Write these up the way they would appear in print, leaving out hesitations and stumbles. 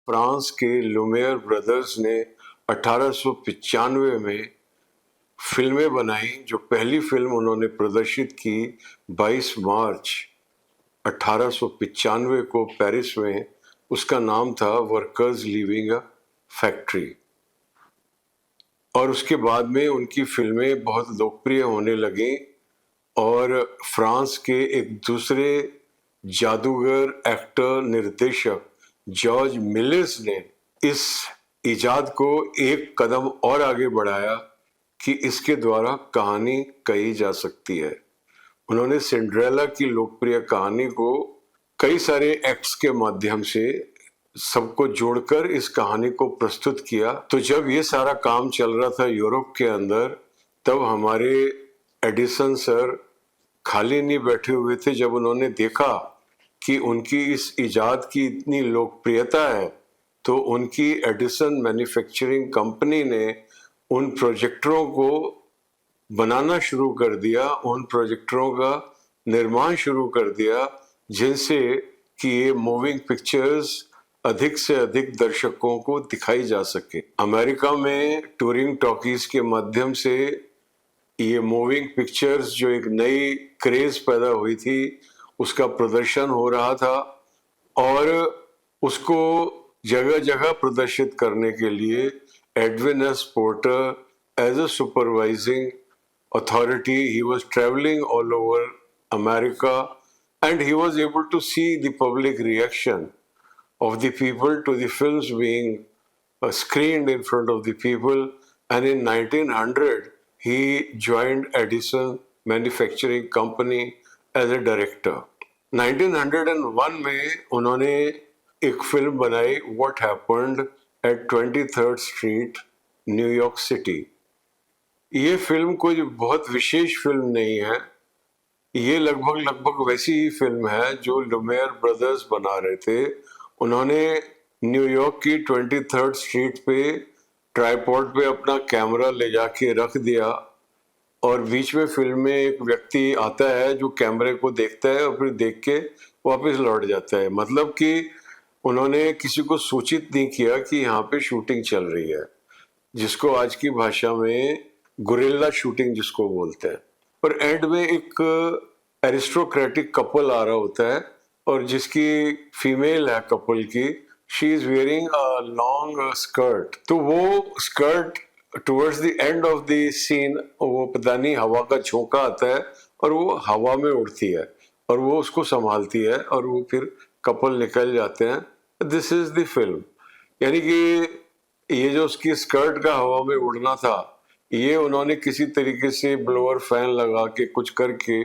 France के Lumière brothers ने 1895 में फिल्में बनाई। जो पहली फिल्म उन्होंने प्रदर्शित की 22 मार्च 1895 को पेरिस में, उसका नाम था वर्कर्स लीविंग अ फैक्ट्री। और उसके बाद में उनकी फिल्में बहुत लोकप्रिय होने लगी और फ्रांस के एक दूसरे जादूगर, एक्टर, निर्देशक जॉर्ज मिलेस ने इस इजाद को एक कदम और आगे बढ़ाया कि इसके द्वारा कहानी कही जा सकती है। उन्होंने सिंड्रेला की लोकप्रिय कहानी को कई सारे एक्ट्स के माध्यम से सबको जोड़कर इस कहानी को प्रस्तुत किया। तो जब ये सारा काम चल रहा था यूरोप के अंदर, तब हमारे एडिसन सर खाली नहीं बैठे हुए थे। जब उन्होंने देखा कि उनकी इस इजाद की इतनी लोकप्रियता है, तो उनकी एडिसन मैन्युफैक्चरिंग कंपनी ने उन प्रोजेक्टरों को बनाना शुरू कर दिया, उन प्रोजेक्टरों का निर्माण शुरू कर दिया, जिनसे कि ये मूविंग पिक्चर्स अधिक से अधिक दर्शकों को दिखाई जा सके। अमेरिका में टूरिंग टॉकीज के माध्यम से ये मूविंग पिक्चर्स, जो एक नई क्रेज पैदा हुई थी, उसका प्रदर्शन हो रहा था और उसको जगह जगह प्रदर्शित करने के लिए Edwin S Porter as a supervising authority, he was traveling all over America and he was able to see the public reaction of the people to the films being screened in front of the people. And in 1900 he joined Edison Manufacturing Company as a director. 1901 में उन्होंने एक film बनाई What Happened at 23rd Street, New York city. ये film कोई बहुत विशेष film नहीं है, ये लगभग वैसी ही फिल्म है जो लुमियर ब्रदर्स बना रहे थे। उन्होंने न्यूयॉर्क की 23rd स्ट्रीट पे ट्राइपॉड पे अपना कैमरा ले जाके रख दिया और बीच में फिल्म में एक व्यक्ति आता है जो कैमरे को देखता है और फिर देख के वापस लौट जाता है। मतलब कि उन्होंने किसी को सूचित नहीं किया कि यहाँ पे शूटिंग चल रही है, जिसको आज की भाषा में गुरिल्ला शूटिंग जिसको बोलते हैं। पर एंड में एक एरिस्टोक्रेटिक कपल आ रहा होता है और जिसकी फीमेल है कपल की, she is wearing a long skirt. तो वो skirt towards the end of the scene, वो पता नहीं हवा का झोंका आता है और वो हवा में उड़ती है और वो उसको संभालती है और वो फिर कपल निकल जाते हैं। This is the film. यानी कि ये जो उसकी स्कर्ट का हवा में उड़ना था, ये उन्होंने किसी तरीके से ब्लोअर फैन लगा के कुछ करके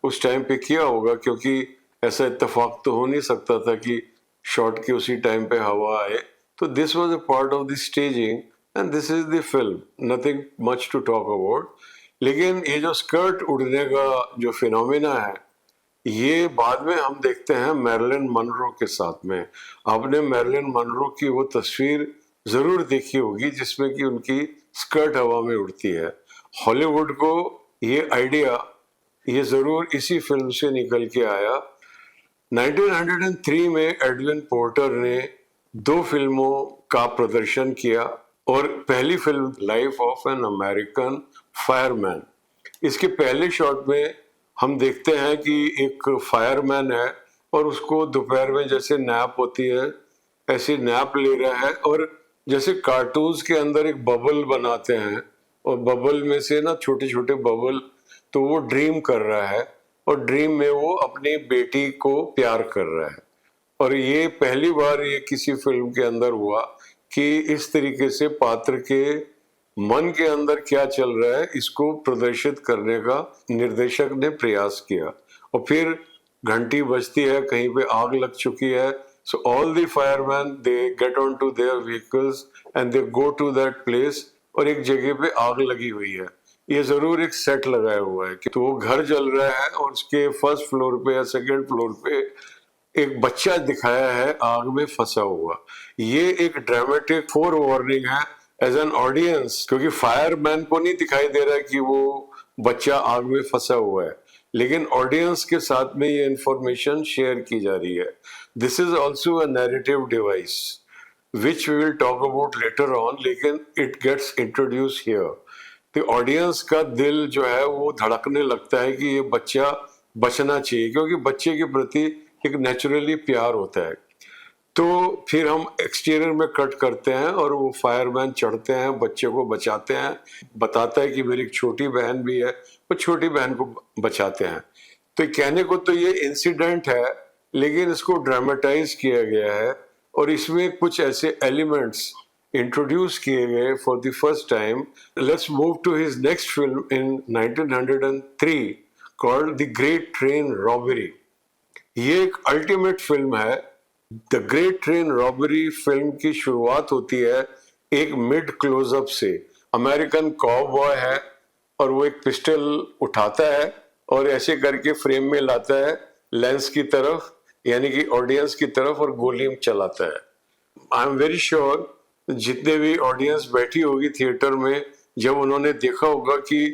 उस टाइम पे किया होगा, क्योंकि ऐसा इत्तेफाक तो हो नहीं सकता था कि शॉट के उसी टाइम पे हवा आए। तो this was a part of the staging and this is the film, nothing much to talk about. लेकिन ये जो स्कर्ट उड़ने का जो फिनोमिना है, ये बाद में हम देखते हैं मैरिलिन मनरो के साथ में। आपने मैरिलिन मनरो की वो तस्वीर जरूर देखी होगी जिसमें कि उनकी स्कर्ट हवा में उड़ती है। हॉलीवुड को ये आइडिया ये जरूर इसी फिल्म से निकल के आया। 1903 में एडविन पोर्टर ने 2 फिल्मों का प्रदर्शन किया और पहली film life of an American fireman. इसके पहले शॉट में हम देखते हैं कि एक फायरमैन है और उसको दोपहर में जैसे नैप होती है ऐसी नैप ले रहा है, और जैसे कार्टून्स के अंदर एक बबल बनाते हैं और बबल में से ना छोटे छोटे बबल, तो वो ड्रीम कर रहा है और ड्रीम में वो अपनी बेटी को प्यार कर रहा है। और ये पहली बार ये किसी फिल्म के अंदर हुआ कि इस तरीके से पात्र के मन के अंदर क्या चल रहा है इसको प्रदर्शित करने का निर्देशक ने प्रयास किया। और फिर घंटी बजती है, कहीं पे आग लग चुकी है। So all the firemen they get onto their vehicles and they go to that place और एक जगह पे आग लगी हुई है। ये जरूर एक सेट लगाया हुआ है कि तो वो घर जल रहा है और उसके फर्स्ट फ्लोर पे या सेकंड फ्लोर पे एक बच्चा दिखाया है आग में फंसा हुआ। ये एक ड्रामेटिक फोर वार्निंग है एज एन ऑडियंस, क्योंकि फायरमैन को नहीं दिखाई दे रहा है कि वो बच्चा आग में फंसा हुआ है, लेकिन ऑडियंस के साथ में ये इंफॉर्मेशन शेयर की जा रही है। This is also a narrative device. which we will talk about later on, लेकिन it gets introduced here. तो ऑडियंस का दिल जो है वो धड़कने लगता है कि ये बच्चा बचना चाहिए, क्योंकि बच्चे के प्रति एक नेचुरली प्यार होता है। तो फिर हम एक्सटीरियर में कट करते हैं और वो फायरमैन चढ़ते हैं, बच्चे को बचाते हैं, बताता है कि मेरी एक छोटी बहन भी है, वो छोटी बहन को बचाते हैं। तो कहने को तो ये इंसिडेंट है, लेकिन इसको ड्रामेटाइज किया गया है और इसमें कुछ ऐसे एलिमेंट्स इंट्रोड्यूस किए गए for the first time. Let's move to his next film in 1903 called the Great Train Robbery. ये एक अल्टीमेट फिल्म है। The Great Train Robbery film की शुरुआत होती है एक मिड क्लोजअप से। अमेरिकन कॉबॉय है और वो एक पिस्टल उठाता है और ऐसे करके फ्रेम में लाता है लेंस की तरफ, यानी कि ऑडियंस की तरफ, और गोली चलाता है। आई एम वेरी श्योर जितने भी ऑडियंस बैठी होगी थिएटर में, जब उन्होंने देखा होगा कि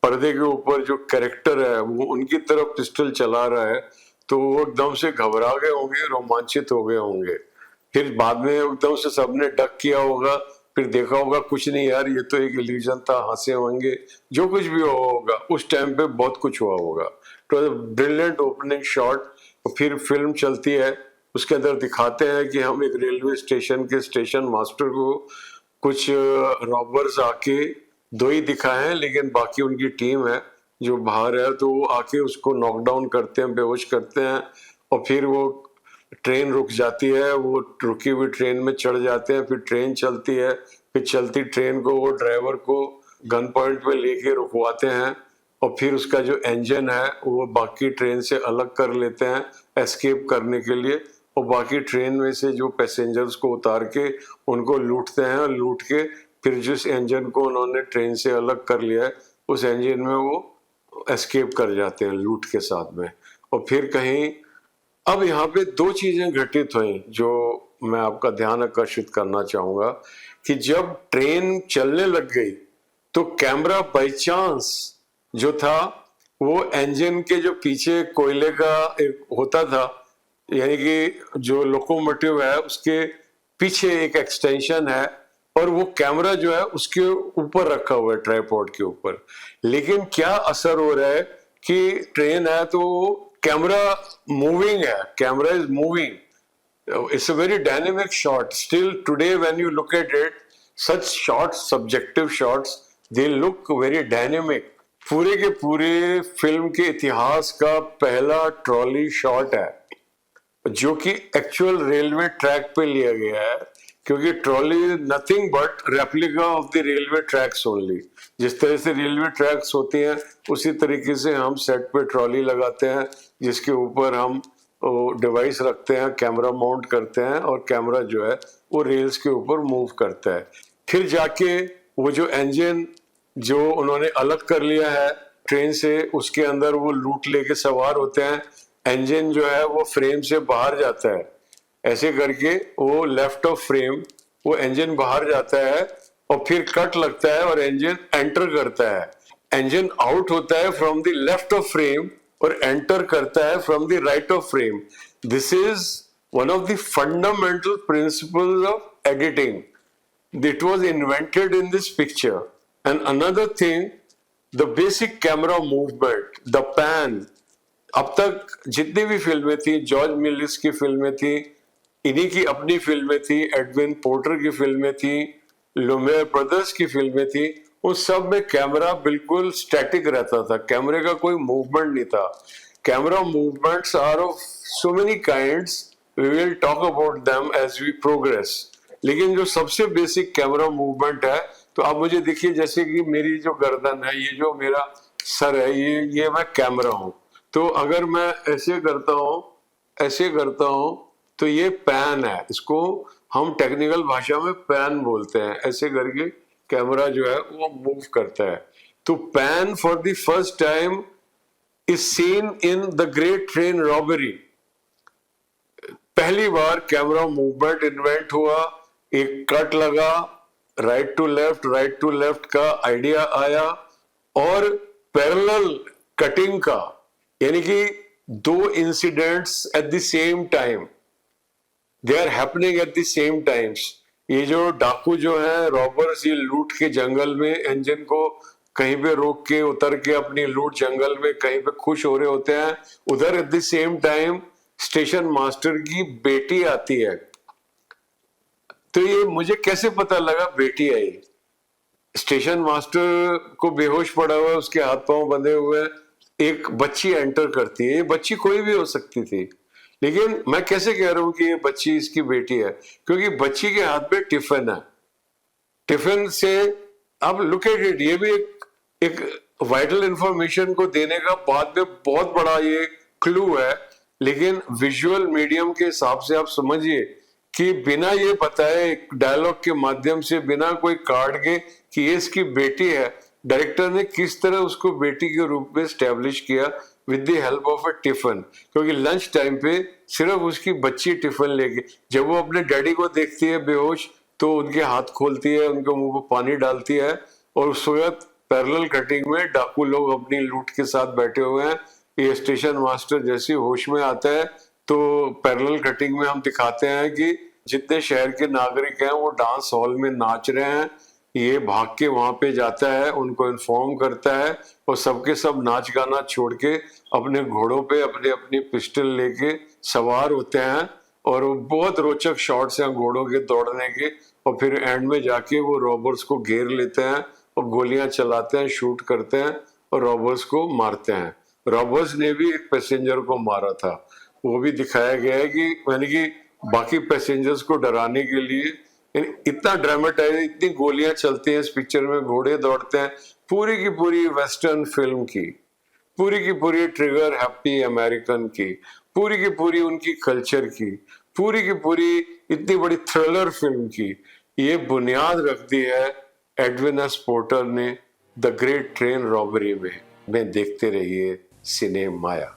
पर्दे के ऊपर जो कैरेक्टर है वो उनकी तरफ पिस्टल चला रहा है, तो वो एकदम से घबरा गए होंगे, रोमांचित हो गए होंगे। फिर बाद में एकदम से सबने डक किया होगा, फिर देखा होगा कुछ नहीं यार, ये तो एक इल्यूजन था, हंसे होंगे, जो कुछ भी हुआ होगा उस टाइम पे बहुत कुछ हुआ होगा। तो ब्रिलियंट ओपनिंग शॉट। फिर फिल्म चलती है, उसके अंदर दिखाते हैं कि हम एक रेलवे स्टेशन के स्टेशन मास्टर को कुछ रॉबर्स आके, दो ही दिखाए हैं लेकिन बाकी उनकी टीम है जो बाहर है, तो वो आके उसको नॉकडाउन करते हैं, बेहोश करते हैं, और फिर वो ट्रेन रुक जाती है, वो रुकी हुई ट्रेन में चढ़ जाते हैं, फिर ट्रेन चलती है, फिर चलती ट्रेन को वो ड्राइवर को गन पॉइंट पे लेके रुकवाते हैं, और फिर उसका जो इंजन है वो बाकी ट्रेन से अलग कर लेते हैं एस्केप करने के लिए, और बाकी ट्रेन में से जो पैसेंजर्स को उतार के उनको लूटते हैं, और लूट के फिर जिस इंजन को उन्होंने ट्रेन से अलग कर लिया है उस इंजन में वो एस्केप कर जाते हैं लूट के साथ में। और फिर कहीं अब यहाँ पे दो चीजें घटित हुई जो मैं आपका ध्यान आकर्षित करना चाहूंगा कि जब ट्रेन चलने लग गई तो कैमरा बाय चांस जो था वो इंजन के जो पीछे कोयले का एक होता था, यानी कि जो लोकोमोटिव है उसके पीछे एक एक्सटेंशन है, और वो कैमरा जो है उसके ऊपर रखा हुआ है ट्राइपॉड के ऊपर। लेकिन क्या असर हो रहा है कि ट्रेन है तो कैमरा मूविंग है, camera is moving. It's a very dynamic shot. Still today when you look at it, such shots, subjective shots, they look very dynamic. पूरे के पूरे फिल्म के इतिहास का पहला ट्रॉली शॉट है जो कि एक्चुअल रेलवे ट्रैक पे लिया गया है, क्योंकि trolley nothing but replica of the railway tracks only. जिस तरह से रेलवे ट्रैक्स होती हैं उसी तरीके से हम सेट पे ट्रॉली लगाते हैं जिसके ऊपर हम डिवाइस रखते हैं, कैमरा माउंट करते हैं, और कैमरा जो है वो रेल्स के ऊपर मूव करता है। फिर जाके वो जो इंजन जो उन्होंने अलग कर लिया है ट्रेन से, उसके अंदर वो लूट लेके सवार होते हैं। इंजन जो है वो फ्रेम से बाहर जाता है, ऐसे करके वो लेफ्ट ऑफ फ्रेम वो इंजन बाहर जाता है, और फिर कट लगता है और इंजन एंटर करता है। इंजन आउट होता है from the left of frame और एंटर करता है from the right of frame. This is one of the fundamental principles of editing that was invented in this picture. And another thing, the basic camera movement, the pan. अब तक जितनी भी फिल्में थी, George मिलिस की फिल्में थी, इन्हीं की अपनी फिल्में थी, एडविन पोर्टर की फिल्में थी, लुमियर ब्रदर्स की फिल्में थी, उन सब में कैमरा बिल्कुल स्टैटिक रहता था, कैमरे का कोई मूवमेंट नहीं था। Camera movements are of so many kinds, we will talk about them as we progress. लेकिन जो सबसे बेसिक कैमरा मूवमेंट है, तो आप मुझे देखिए, जैसे कि मेरी जो गर्दन है, ये जो मेरा सर है, ये मैं कैमरा हूं, तो अगर मैं ऐसे करता हूं, ऐसे करता हूं, तो ये पैन है, इसको हम टेक्निकल भाषा में पैन बोलते हैं। ऐसे करके कैमरा जो है वो मूव करता है। तो pan for the first time is seen in the Great Train Robbery. पहली बार कैमरा मूवमेंट इन्वेंट हुआ, एक कट लगा, राइट टू लेफ्ट का आइडिया आया, और पैरेलल कटिंग का, यानी कि दो incidents at the same time, they are happening at the same times. ये जो डाकू जो है रॉबर्स, ये लूट के जंगल में इंजन को कहीं पे रोक के उतर के अपनी लूट जंगल में कहीं पे खुश हो रहे होते हैं। उधर eight the same time station master की बेटी आती है। तो ये मुझे कैसे पता लगा बेटी आई? स्टेशन मास्टर को बेहोश पड़ा हुआ है, उसके हाथ पांव बंधे हुए हैं, एक बच्ची एंटर करती है। ये बच्ची कोई भी हो सकती थी, लेकिन मैं कैसे कह रहा हूं कि ये बच्ची इसकी बेटी है? क्योंकि बच्ची के हाथ में टिफिन है। टिफिन से अब लुक एट इट, ये भी एक वाइटल इंफॉर्मेशन को देने का बाद में बहुत बड़ा ये क्लू है। लेकिन विजुअल मीडियम के हिसाब से आप समझिए कि बिना ये बताए डायलॉग के माध्यम से, बिना कोई कार्ड के कि ये इसकी बेटी है, डायरेक्टर ने किस तरह उसको बेटी के रूप में स्टैब्लिश किया with the help of a tiffin. क्योंकि लंच टाइम पे सिर्फ उसकी बच्ची टिफिन लेके, जब वो अपने डैडी को देखती है बेहोश, तो उनके हाथ खोलती है, उनके मुंह पर पानी डालती है, और उस वक्त पैरेलल कटिंग में डाकू लोग अपनी लूट के साथ बैठे हुए हैं। ये स्टेशन मास्टर जैसे होश में आता है तो पैरेलल कटिंग में हम दिखाते हैं कि जितने शहर के नागरिक हैं वो डांस हॉल में नाच रहे हैं। ये भाग के वहां पे जाता है, उनको इन्फॉर्म करता है, और सबके सब नाच गाना छोड़ के अपने घोड़ों पे अपने अपनी पिस्टल लेके सवार होते हैं। और वो बहुत रोचक शॉट्स हैं घोड़ों के दौड़ने के, और फिर एंड में जाके वो रॉबर्स को घेर लेते हैं और गोलियां चलाते हैं, शूट करते हैं और रॉबर्स को मारते हैं। रॉबर्स ने भी एक पैसेंजर को मारा था, वो भी दिखाया गया है कि यानी कि बाकी पैसेंजर्स को डराने के लिए इतना ड्रामेटाइज, इतनी गोलियां चलती हैं इस पिक्चर में, घोड़े दौड़ते हैं, पूरी की पूरी वेस्टर्न फिल्म की, पूरी की पूरी ट्रिगर हैप्पी अमेरिकन की, पूरी की पूरी उनकी कल्चर की, पूरी की पूरी इतनी बड़ी थ्रिलर फिल्म की ये बुनियाद रख दी है एडविन एस पोर्टर ने द ग्रेट ट्रेन रॉबरी में। देखते रहिए सिने माया।